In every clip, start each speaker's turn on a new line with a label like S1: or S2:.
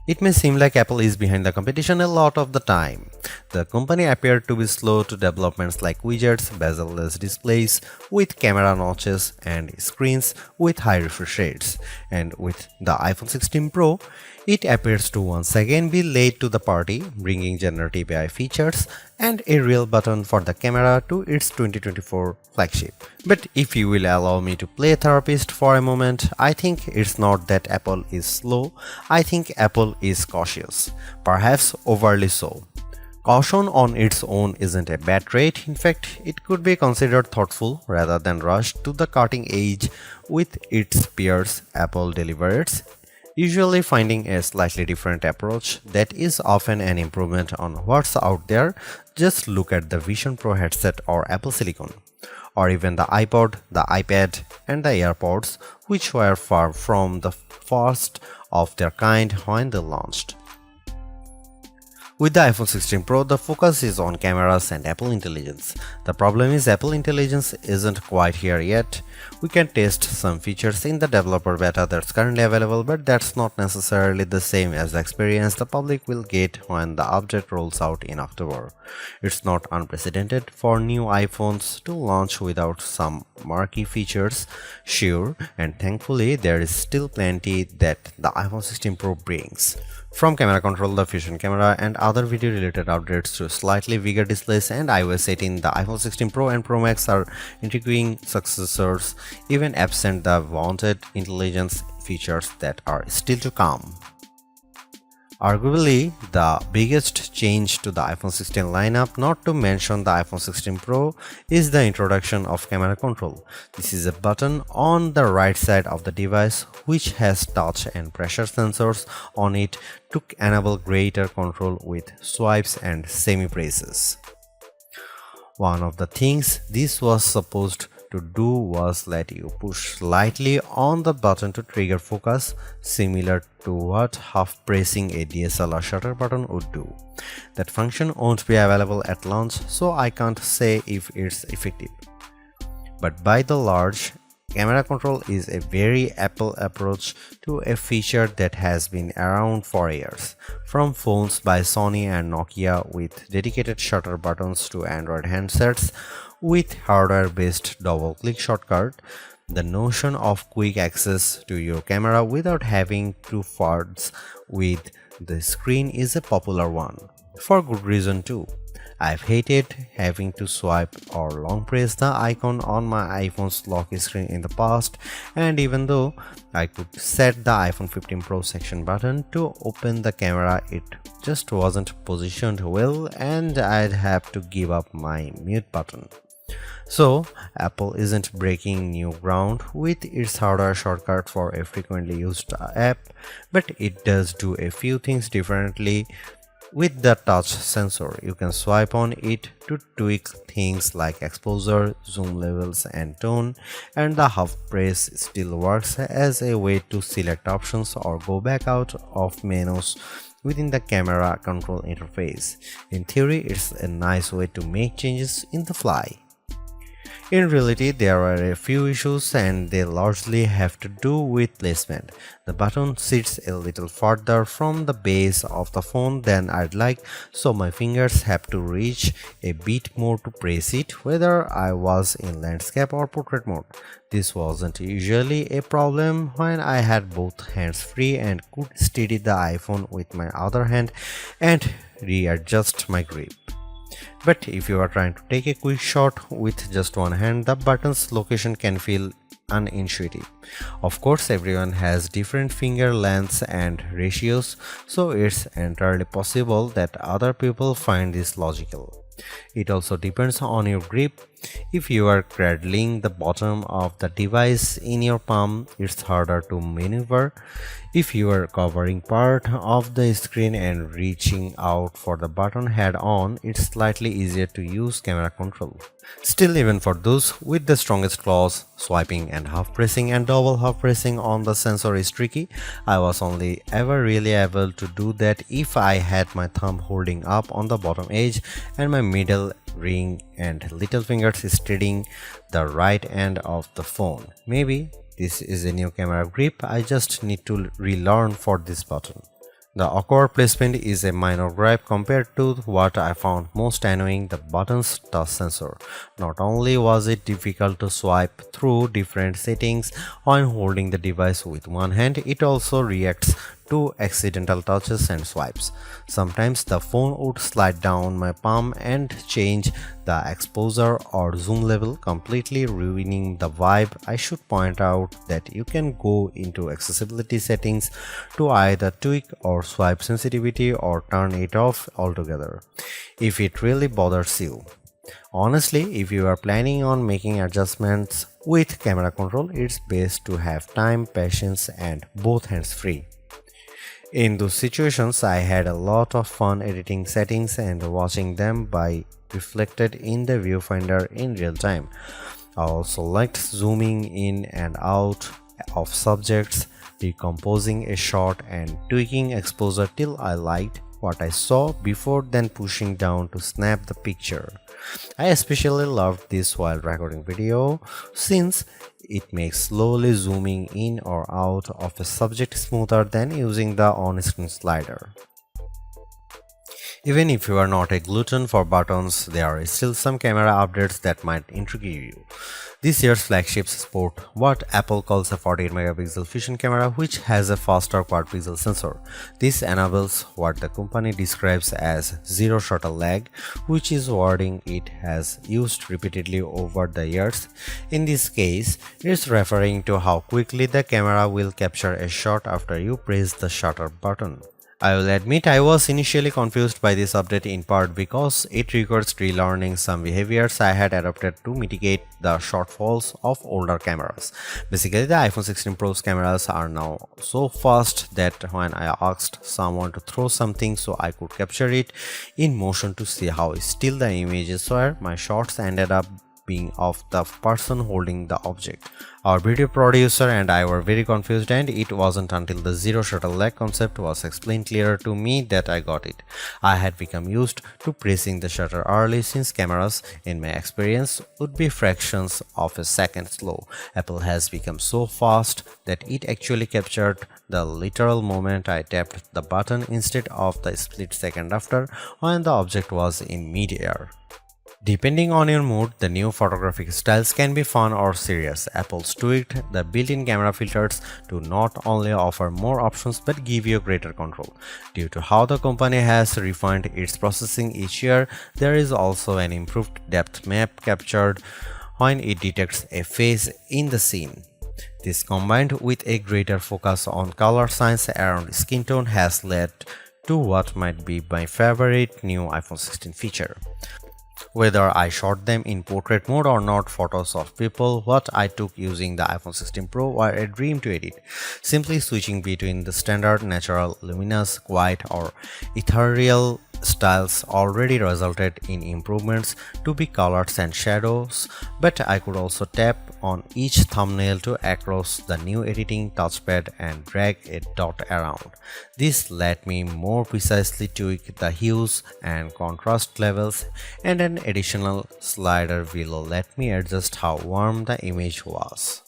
S1: It may seem like Apple is behind the competition a lot of the time. The company appeared to be slow to developments like widgets, bezel-less displays with camera notches and screens with high refresh rates. And with the iPhone 16 Pro, it appears to once again be late to the party, bringing generative AI features and a real button for the camera to its 2024 flagship. But if you will allow me to play therapist for a moment, I think it's not that Apple is slow, I think Apple is cautious, perhaps overly so. Caution on its own isn't a bad trait, in fact, it could be considered thoughtful rather than rushed to the cutting edge with its peers. Apple delivers, usually finding a slightly different approach that is often an improvement on what's out there. Just look at the Vision Pro headset or Apple Silicon, or even the iPod, the iPad, and the AirPods, which were far from the first of their kind when they launched. With the iPhone 16 Pro, the focus is on cameras and Apple Intelligence. The problem is Apple Intelligence isn't quite here yet. We can test some features in the developer beta that's currently available, but that's not necessarily the same as the experience the public will get when the update rolls out in October. It's not unprecedented for new iPhones to launch without some marquee features, sure, and thankfully there is still plenty that the iPhone 16 Pro brings. From camera control, the Fusion camera, and other video related updates to slightly bigger displays and iOS 18, the iPhone 16 Pro and Pro Max are intriguing successors, even absent the wanted intelligence features that are still to come. Arguably, the biggest change to the iPhone 16 lineup, not to mention the iPhone 16 Pro, is the introduction of camera control. This is a button on the right side of the device which has touch and pressure sensors on it to enable greater control with swipes and semi-presses. One of the things this was supposed to do was let you push slightly on the button to trigger focus, similar to what half pressing a DSLR shutter button would do. That function won't be available at launch, so I can't say if it's effective. But by the large, camera control is a very Apple approach to a feature that has been around for years. From phones by Sony and Nokia with dedicated shutter buttons to Android handsets with hardware-based double-click shortcut, the notion of quick access to your camera without having to fudge with the screen is a popular one. For good reason too. I've hated having to swipe or long press the icon on my iPhone's lock screen in the past, and even though I could set the iPhone 15 Pro section button to open the camera, it just wasn't positioned well and I'd have to give up my mute button. So, Apple isn't breaking new ground with its hardware shortcut for a frequently used app, but it does do a few things differently. With the touch sensor, you can swipe on it to tweak things like exposure, zoom levels, and tone, and the half press still works as a way to select options or go back out of menus within the camera control interface. In theory, it's a nice way to make changes in the fly. In reality, there are a few issues and they largely have to do with placement. The button sits a little further from the base of the phone than I'd like, so my fingers have to reach a bit more to press it, whether I was in landscape or portrait mode. This wasn't usually a problem when I had both hands free and could steady the iPhone with my other hand and readjust my grip. But if you are trying to take a quick shot with just one hand, the button's location can feel unintuitive. Of course, everyone has different finger lengths and ratios, so it's entirely possible that other people find this logical. It also depends on your grip. If you are cradling the bottom of the device in your palm, it's harder to maneuver. If you are covering part of the screen and reaching out for the button head on, it's slightly easier to use camera control. Still, even for those with the strongest claws, swiping and half pressing and double half pressing on the sensor is tricky. I was only ever really able to do that if I had my thumb holding up on the bottom edge and my middle ring and little fingers steadying the right end of the phone. Maybe this is a new camera grip I just need to relearn for this button. The awkward placement is a minor gripe compared to what I found most annoying, the button's touch sensor. Not only was it difficult to swipe through different settings when holding the device with one hand, it also reacts to accidental touches and swipes. Sometimes the phone would slide down my palm and change the exposure or zoom level, completely ruining the vibe. I should point out that you can go into accessibility settings to either tweak or swipe sensitivity or turn it off altogether if it really bothers you. Honestly, if you are planning on making adjustments with camera control, it's best to have time, patience, and both hands free. In those situations, I had a lot of fun editing settings and watching them by reflected in the viewfinder in real time. I also liked zooming in and out of subjects, decomposing a shot, and tweaking exposure till I liked what I saw before then pushing down to snap the picture. I especially loved this while recording video since it makes slowly zooming in or out of a subject smoother than using the on-screen slider. Even if you are not a glutton for buttons, there are still some camera updates that might intrigue you. This year's flagships sport what Apple calls a 48 megapixel fusion camera, which has a faster quad pixel sensor. This enables what the company describes as zero shutter lag, which is wording it has used repeatedly over the years. In this case, it's referring to how quickly the camera will capture a shot after you press the shutter button. I will admit I was initially confused by this update in part because it requires relearning some behaviors I had adopted to mitigate the shortfalls of older cameras. Basically, the iPhone 16 Pro's cameras are now so fast that when I asked someone to throw something so I could capture it in motion to see how still the images were, my shots ended up being of the person holding the object. Our video producer and I were very confused, and it wasn't until the zero shutter lag concept was explained clearer to me that I got it. I had become used to pressing the shutter early since cameras, in my experience, would be fractions of a second slow. Apple has become so fast that it actually captured the literal moment I tapped the button instead of the split second after when the object was in mid-air. Depending on your mood, the new photographic styles can be fun or serious. Apple's tweaked the built-in camera filters to not only offer more options but give you greater control. Due to how the company has refined its processing each year, there is also an improved depth map captured when it detects a face in the scene. This, combined with a greater focus on color science around skin tone, has led to what might be my favorite new iPhone 16 feature. Whether I shot them in portrait mode or not, photos of people what I took using the iPhone 16 Pro were a dream to edit. Simply switching between the standard, natural, luminous, quiet, or ethereal styles already resulted in improvements to be colors and shadows, but I could also tap on each thumbnail to across the new editing touchpad and drag a dot around. This let me more precisely tweak the hues and contrast levels, and an additional slider below let me adjust how warm the image was.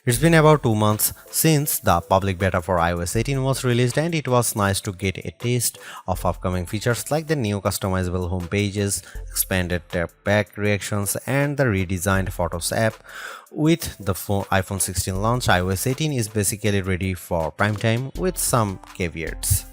S1: It's been about 2 months since the public beta for iOS 18 was released, and it was nice to get a taste of upcoming features like the new customizable home pages, expanded tap-back reactions, and the redesigned Photos app. With the iPhone 16 launch, iOS 18 is basically ready for prime time with some caveats.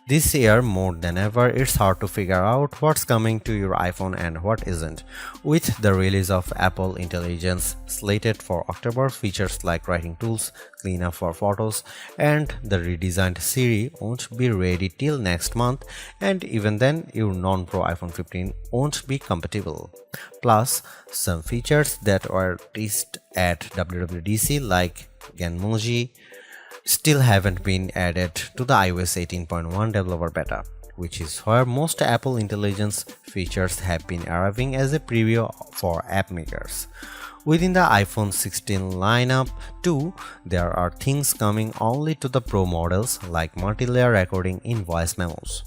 S1: This year, more than ever, it's hard to figure out what's coming to your iPhone and what isn't. With the release of Apple Intelligence slated for October, features like writing tools, cleanup for photos, and the redesigned Siri won't be ready till next month, and even then, your non-Pro iPhone 15 won't be compatible. Plus, some features that were teased at WWDC like Genmoji still haven't been added to the iOS 18.1 developer beta, which is where most Apple Intelligence features have been arriving as a preview for app makers. Within the iPhone 16 lineup too, there are things coming only to the Pro models like multi-layer recording in voice memos.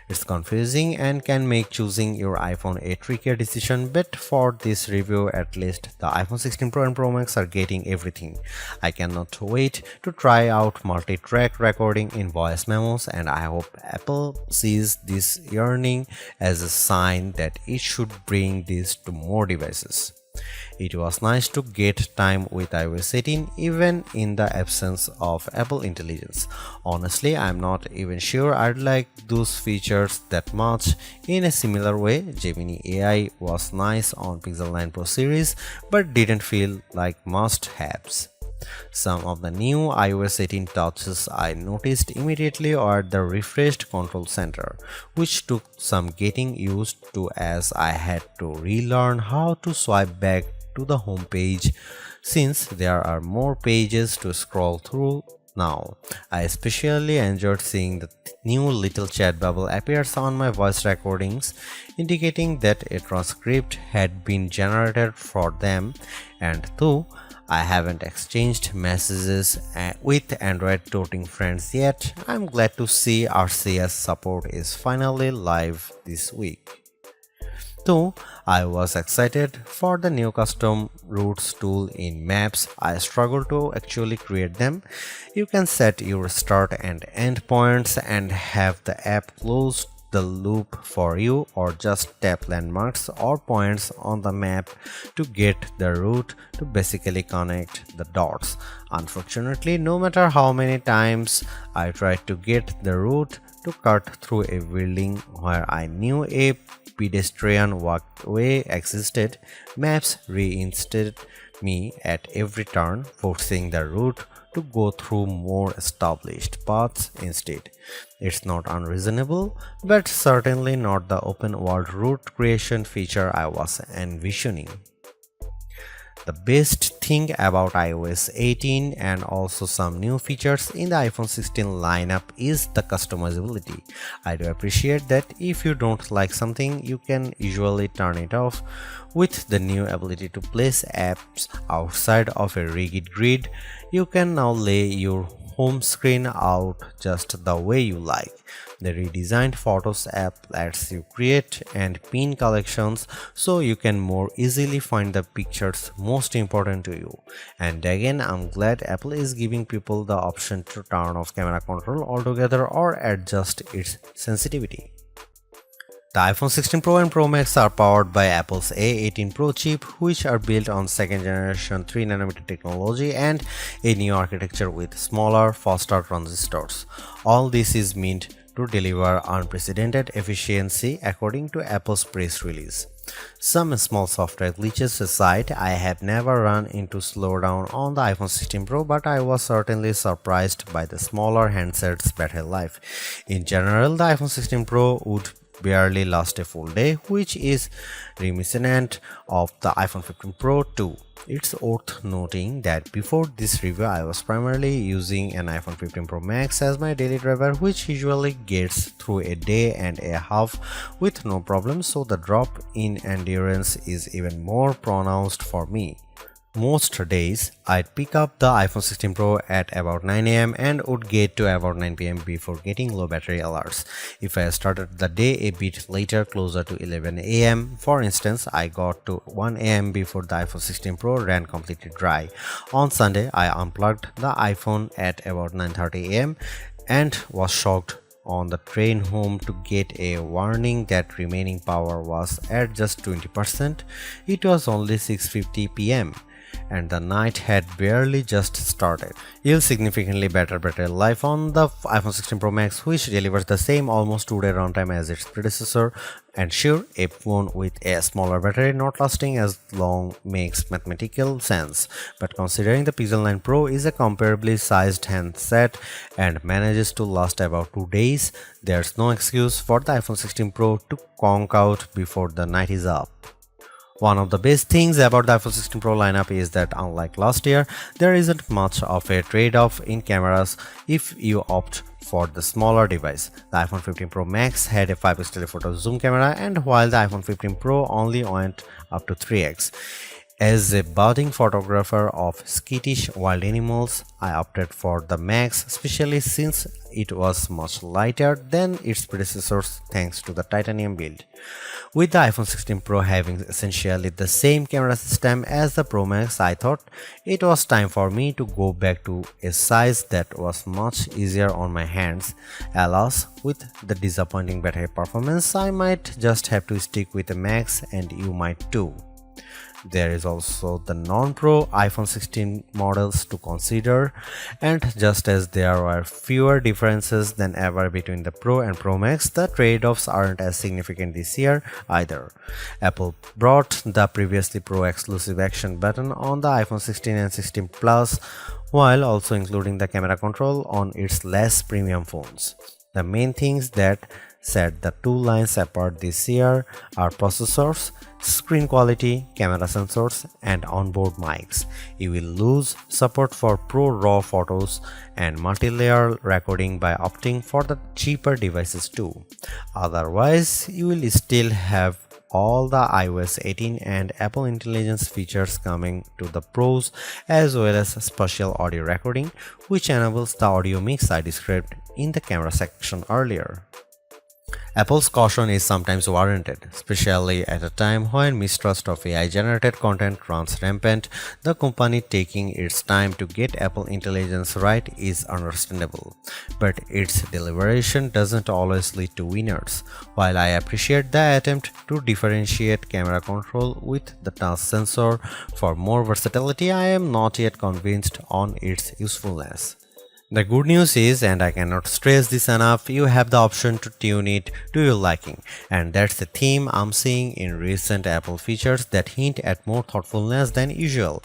S1: It's confusing and can make choosing your iPhone a trickier decision, but for this review at least, the iPhone 16 Pro and Pro Max are getting everything. I cannot wait to try out multi-track recording in voice memos, and I hope Apple sees this yearning as a sign that it should bring this to more devices. It was nice to get time with iOS 18 even in the absence of Apple Intelligence. Honestly, I'm not even sure I'd like those features that much. In a similar way, Gemini AI was nice on Pixel 9 Pro series but didn't feel like must-haves. Some of the new iOS 18 touches I noticed immediately are the refreshed control center, which took some getting used to as I had to relearn how to swipe back to the home page since there are more pages to scroll through now. I especially enjoyed seeing the new little chat bubble appears on my voice recordings, indicating that a transcript had been generated for them, and though I haven't exchanged messages with Android toting friends yet, I'm glad to see RCS support is finally live this week. Though I was excited for the new custom routes tool in Maps, I struggle to actually create them. You can set your start and end points and have the app close the loop for you, or just tap landmarks or points on the map to get the route to basically connect the dots. Unfortunately, no matter how many times I tried to get the route to cut through a building where I knew a pedestrian walkway existed, Maps reinstated me at every turn, forcing the route to go through more established paths instead. It's not unreasonable, but certainly not the open world route creation feature I was envisioning. The best thing about iOS 18 and also some new features in the iPhone 16 lineup is the customizability. I do appreciate that if you don't like something, you can usually turn it off. With the new ability to place apps outside of a rigid grid, you can now lay your home screen out just the way you like. The redesigned Photos app lets you create and pin collections so you can more easily find the pictures most important to you. And again, I'm glad Apple is giving people the option to turn off camera control altogether or adjust its sensitivity. The iPhone 16 Pro and Pro Max are powered by Apple's A18 Pro chip, which are built on second generation 3nm technology and a new architecture with smaller, faster transistors. All this is meant to deliver unprecedented efficiency according to Apple's press release. Some small software glitches aside, I have never run into slowdown on the iPhone 16 Pro, but I was certainly surprised by the smaller handset's battery life. In general, the iPhone 16 Pro would barely last a full day, which is reminiscent of the iPhone 15 Pro too. It's worth noting that before this review, I was primarily using an iPhone 15 Pro Max as my daily driver, which usually gets through a day and a half with no problem, so the drop in endurance is even more pronounced for me. Most days, I'd pick up the iPhone 16 Pro at about 9 a.m. and would get to about 9 p.m. before getting low battery alerts. If I started the day a bit later, closer to 11 a.m., for instance, I got to 1 a.m. before the iPhone 16 Pro ran completely dry. On Sunday, I unplugged the iPhone at about 9:30 a.m. and was shocked on the train home to get a warning that remaining power was at just 20%. It was only 6:50 p.m. and the night had barely just started. You'll significantly better battery life on the iPhone 16 Pro Max, which delivers the same almost 2-day runtime as its predecessor. And sure, a phone with a smaller battery not lasting as long makes mathematical sense, but considering the Pixel 9 Pro is a comparably sized handset and manages to last about 2 days, there's no excuse for the iPhone 16 Pro to conk out before the night is up. One of the best things about the iPhone 16 Pro lineup is that unlike last year, there isn't much of a trade-off in cameras if you opt for the smaller device. The iPhone 15 Pro Max had a 5x telephoto zoom camera, and while the iPhone 15 Pro only went up to 3x. As a budding photographer of skittish wild animals, I opted for the Max, especially since it was much lighter than its predecessors thanks to the titanium build. With the iPhone 16 Pro having essentially the same camera system as the Pro Max, I thought it was time for me to go back to a size that was much easier on my hands. Alas, with the disappointing battery performance, I might just have to stick with the Max, and you might too. There is also the non-Pro iPhone 16 models to consider, and just as there are fewer differences than ever between the Pro and Pro Max, the trade-offs aren't as significant this year either. Apple brought the previously Pro exclusive action button on the iPhone 16 and 16 Plus, while also including the camera control on its less premium phones. The main things that set the two lines apart this year are processors, screen quality, camera sensors, and onboard mics. You will lose support for Pro RAW photos and multi-layer recording by opting for the cheaper devices too. Otherwise, you will still have all the iOS 18 and Apple Intelligence features coming to the Pros, as well as spatial audio recording, which enables the audio mix I described in the camera section earlier. Apple's caution is sometimes warranted, especially at a time when mistrust of AI-generated content runs rampant. The company taking its time to get Apple Intelligence right is understandable, but its deliberation doesn't always lead to winners. While I appreciate the attempt to differentiate camera control with the touch sensor for more versatility, I am not yet convinced on its usefulness. The good news is, and I cannot stress this enough, you have the option to tune it to your liking, and that's the theme I'm seeing in recent Apple features that hint at more thoughtfulness than usual.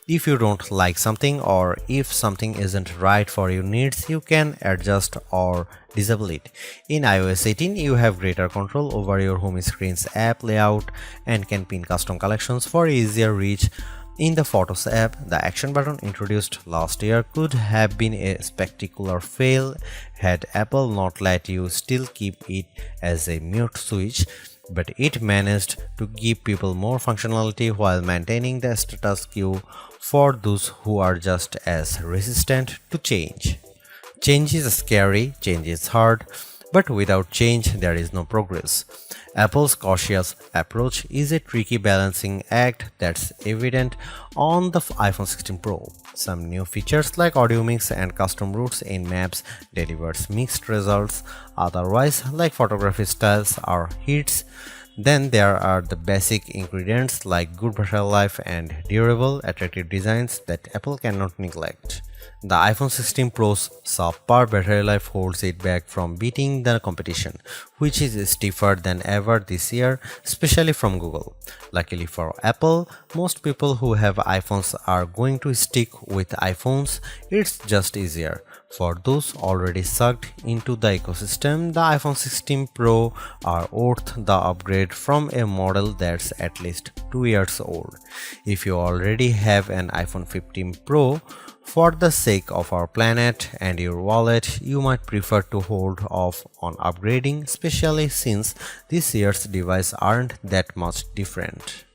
S1: If you don't like something, or if something isn't right for your needs, you can adjust or disable it. In iOS 18, you have greater control over your home screen's app layout and can pin custom collections for easier reach. In the Photos app, the action button introduced last year could have been a spectacular fail had Apple not let you still keep it as a mute switch, but it managed to give people more functionality while maintaining the status quo for those who are just as resistant to change. Change is scary, change is hard, but without change there is no progress. Apple's cautious approach is a tricky balancing act that's evident on the iPhone 16 Pro. Some new features like audio mix and custom routes in Maps delivers mixed results, otherwise like photography styles are hits. Then there are the basic ingredients like good battery life and durable, attractive designs that Apple cannot neglect. The iPhone 16 Pro's subpar battery life holds it back from beating the competition, which is stiffer than ever this year, especially from Google. Luckily for Apple, most people who have iPhones are going to stick with iPhones. It's just easier. For those already sucked into the ecosystem, the iPhone 16 Pro are worth the upgrade from a model that's at least 2 years old. If you already have an iPhone 15 Pro, for the sake of our planet and your wallet, you might prefer to hold off on upgrading, especially since this year's devices aren't that much different.